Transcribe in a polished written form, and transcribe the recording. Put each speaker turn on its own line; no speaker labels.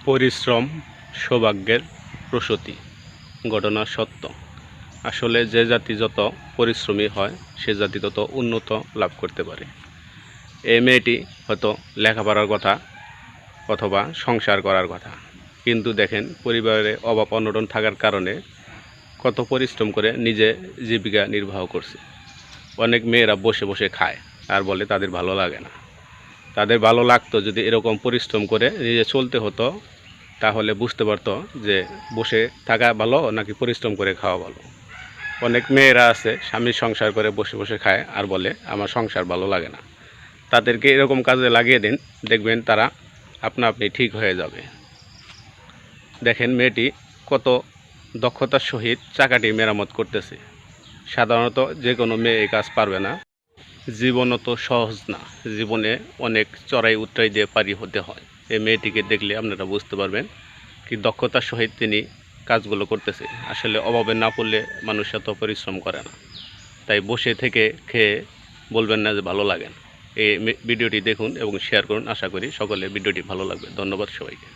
পরিশ্রম সৌভাগ্যের প্রসূতি। ঘটনা সত্য। আসলে যে জাতি যত পরিশ্রমী হয় সে জাতি তত উন্নত লাভ করতে পারে। এই মেয়েটি হয়তো লেখাপড়ার কথা অথবা সংসার করার কথা, কিন্তু দেখেন পরিবারে অভাব অনটন থাকার কারণে কত পরিশ্রম করে নিজে জীবিকা নির্বাহ করছে। অনেক মেয়েরা বসে বসে খায় আর বলে তাদের ভালো লাগে না। তাদের ভালো লাগতো যদি এরকম পরিশ্রম করে নিজে চলতে হতো, তাহলে বুঝতে পারতো যে বসে থাকা ভালো নাকি পরিশ্রম করে খাওয়া ভালো। অনেক মেয়েরা আছে স্বামীর সংসার করে বসে বসে খায় আর বলে আমার সংসার ভালো লাগে না। তাদেরকে এরকম কাজে লাগিয়ে দিন, দেখবেন তারা আপনা আপনি ঠিক হয়ে যাবে। দেখেন মেয়েটি কত দক্ষতার সহিত চাকাটি মেরামত করতেছে। সাধারণত যে কোনো মেয়ে এই কাজ পারবে না। জীবনও তো সহজ না, জীবনে অনেক চড়াই উতরাই দিয়ে পারি হতে হয়। এই মেয়েটিকে দেখলে আপনারা বুঝতে পারবেন কি দক্ষতার সহিত তিনি কাজগুলো করতেছে। আসলে অভাবে না পড়লে মানুষ এত পরিশ্রম করে না। তাই বসে থেকে খেয়ে বলবেন না যে ভালো লাগে না। এই ভিডিওটি দেখুন এবং শেয়ার করুন। আশা করি সকলে ভিডিওটি ভালো লাগবে। ধন্যবাদ সবাইকে।